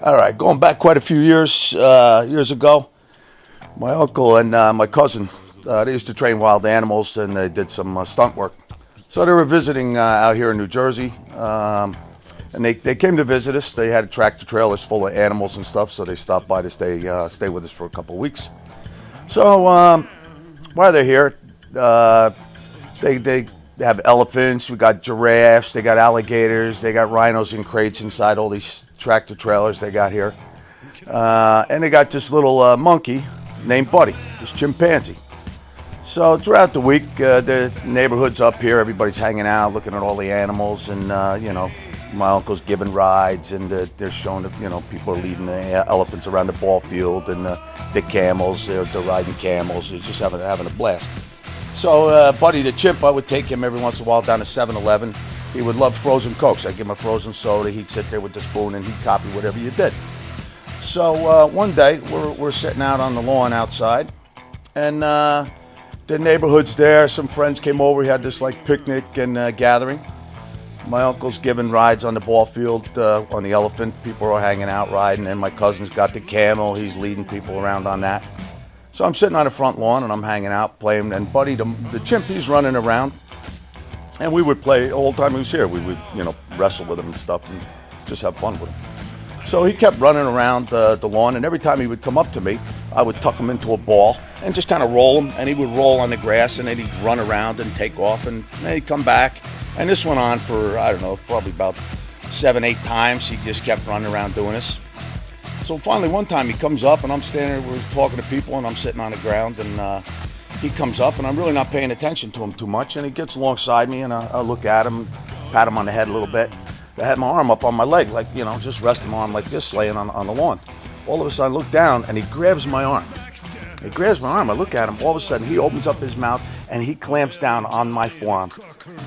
All right, going back quite a few years ago, my uncle and my cousin, they used to train wild animals, and they did some stunt work. So they were visiting out here in New Jersey, and they came to visit us. They had tractor trailers full of animals and stuff, so they stopped by to stay with us for a couple of weeks. So while they're here, they have elephants, we got giraffes, they got alligators, they got rhinos in crates inside all these tractor trailers they got here. And they got this little monkey named Buddy, this chimpanzee. So throughout the week, the neighborhood's up here, everybody's hanging out, looking at all the animals, and my uncle's giving rides, and they're showing, people are leading the elephants around the ball field, and the camels, they're riding camels, they're just having a blast. So Buddy the chimp, I would take him every once in a while down to 7-Eleven. He would love frozen Cokes. I'd give him a frozen soda. He'd sit there with the spoon and he'd copy whatever you did. So one day we're sitting out on the lawn outside, and the neighborhood's there. Some friends came over. We had this picnic and gathering. My uncle's giving rides on the ball field on the elephant. People are hanging out riding, and my cousin's got the camel. He's leading people around on that. So I'm sitting on the front lawn and I'm hanging out playing, and Buddy the chimp, he's running around, and we would play the whole time he was here. We would wrestle with him and stuff and just have fun with him. So he kept running around the lawn, and every time he would come up to me, I would tuck him into a ball and just kind of roll him, and he would roll on the grass, and then he'd run around and take off, and then he'd come back. And this went on for, I don't know, probably about 7-8 times. He just kept running around doing this. So finally one time he comes up, and I'm standing there, we're talking to people, and I'm sitting on the ground, and he comes up, and I'm really not paying attention to him too much, and he gets alongside me, and I look at him, pat him on the head a little bit. I had my arm up on my leg, just resting my arm like this, laying on the lawn. All of a sudden I look down, and he grabs my arm. He grabs my arm, I look at him, all of a sudden he opens up his mouth, and he clamps down on my forearm.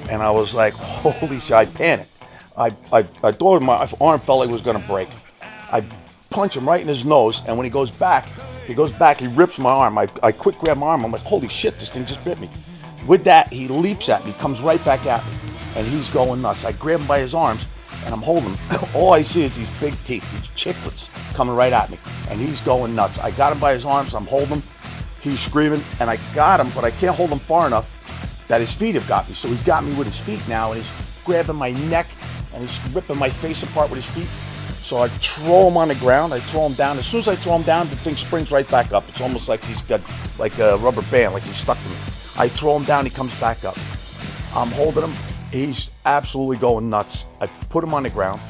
And I was like, holy shit, I panicked. I thought my arm felt like it was gonna break. I punch him right in his nose, and when he goes back, he rips my arm. I quick grab my arm, I'm like, holy shit, this thing just bit me. With that, he leaps at me, comes right back at me, and he's going nuts. I grab him by his arms, and I'm holding him. All I see is these big teeth, these chiclets coming right at me, and he's going nuts. I got him by his arms, I'm holding him, he's screaming, and I got him, but I can't hold him far enough that his feet have got me. So he's got me with his feet now, and he's grabbing my neck, and he's ripping my face apart with his feet. So I throw him on the ground, I throw him down. As soon as I throw him down, the thing springs right back up. It's almost like he's got like a rubber band, like he's stuck to me. I throw him down, he comes back up. I'm holding him, he's absolutely going nuts. I put him on the ground,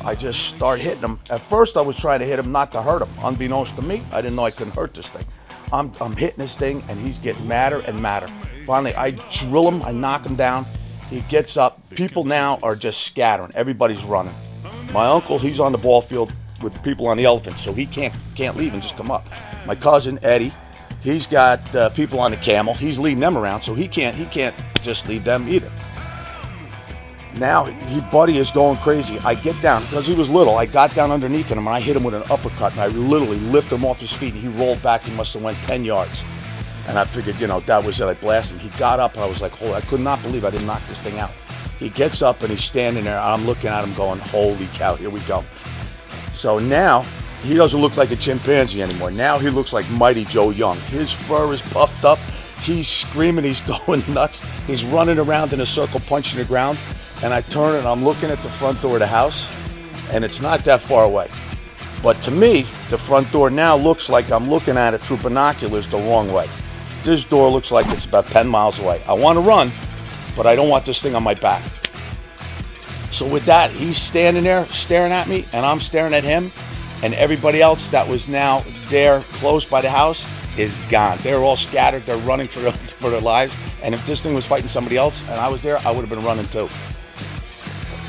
I just start hitting him. At first I was trying to hit him not to hurt him. Unbeknownst to me, I didn't know I couldn't hurt this thing. I'm hitting this thing, and he's getting madder and madder. Finally, I drill him, I knock him down. He gets up. People now are just scattering. Everybody's running. My uncle, he's on the ball field with the people on the elephant, so he can't leave and just come up. My cousin Eddie, he's got people on the camel. He's leading them around, so he can't just leave them either. Now, Buddy is going crazy. I get down, because he was little, I got down underneath him, and I hit him with an uppercut, and I literally lifted him off his feet, and he rolled back. He must have went 10 yards. And I figured, that was it. I blasted him. He got up, and I was like, holy, I could not believe I didn't knock this thing out. He gets up, and he's standing there. I'm looking at him going, holy cow, here we go. So now, he doesn't look like a chimpanzee anymore. Now he looks like Mighty Joe Young. His fur is puffed up. He's screaming. He's going nuts. He's running around in a circle, punching the ground. And I turn, and I'm looking at the front door of the house, and it's not that far away. But to me, the front door now looks like I'm looking at it through binoculars the wrong way. This door looks like it's about 10 miles away. I want to run, but I don't want this thing on my back. So with that, he's standing there staring at me, and I'm staring at him, and everybody else that was now there close by the house is gone. They're all scattered. They're running for their lives. And if this thing was fighting somebody else and I was there, I would have been running too.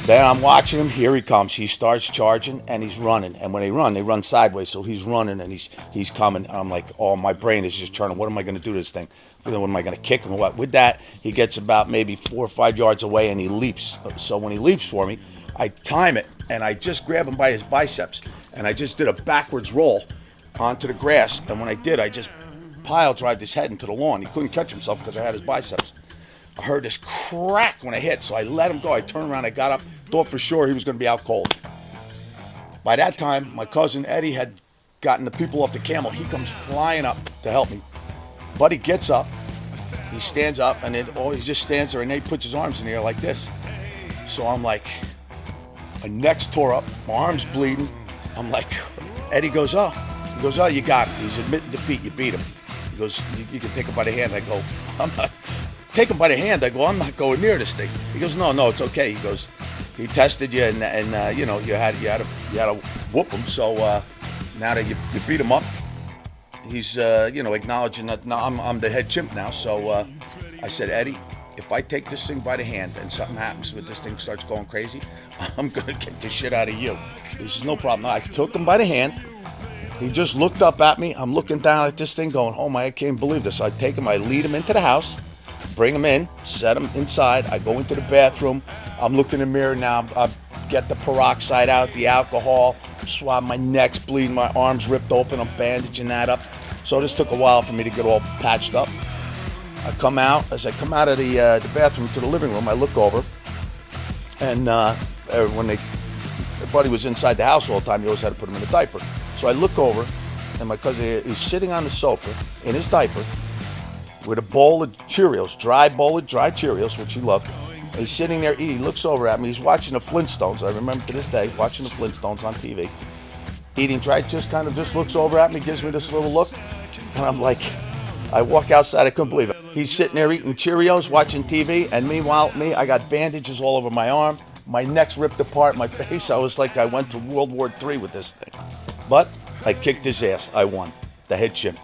Then I'm watching him. Here he comes. He starts charging, and he's running. And when they run sideways. So he's running, and he's coming. And I'm like, oh, my brain is just turning. What am I going to do to this thing? What am I going to kick him or what? With that, he gets about maybe 4 or 5 yards away, and he leaps. So when he leaps for me, I time it, and I just grab him by his biceps, and I just did a backwards roll onto the grass. And when I did, I just pile drived his head into the lawn. He couldn't catch himself because I had his biceps. I heard this crack when I hit, so I let him go. I turned around, I got up, thought for sure he was going to be out cold. By that time, my cousin Eddie had gotten the people off the camel. He comes flying up to help me. Buddy gets up, he stands up, and then he just stands there, and then he puts his arms in the air like this. So I'm like, my neck's tore up, my arm's bleeding. I'm like, Eddie goes, oh. He goes, oh, you got him. He's admitting defeat, you beat him. He goes, you can take him by the hand. I go, I'm not. Take him by the hand. I go, I'm not going near this thing. He goes, no, it's okay. He goes, he tested you, and you know, you had to whoop him. So now that you beat him up, he's you know, acknowledging that now I'm the head chimp now. So I said, Eddie, if I take this thing by the hand and something happens with this thing starts going crazy, I'm gonna kick the shit out of you. He says, no problem. I took him by the hand. He just looked up at me. I'm looking down at this thing going, oh my, I can't believe this. I take him, I lead him into the house, bring him in, set him inside. I go into the bathroom. I'm looking in the mirror now. I get the peroxide out, the alcohol, swab my neck's bleeding, my arm's ripped open. I'm bandaging that up. So this took a while for me to get all patched up. I come out. As I come out of the bathroom to the living room, I look over, and when Buddy was inside the house all the time, you always had to put him in a diaper. So I look over, and my cousin is sitting on the sofa in his diaper with a bowl of Cheerios, dry Cheerios, which he loved. And he's sitting there eating. He looks over at me. He's watching the Flintstones. I remember to this day watching the Flintstones on TV. Eating dry, just looks over at me, gives me this little look, and I'm like, I walk outside. I couldn't believe it. He's sitting there eating Cheerios, watching TV, and meanwhile, I got bandages all over my arm. My neck's ripped apart, my face. I was like I went to World War III with this thing. But I kicked his ass. I won. The head chimp.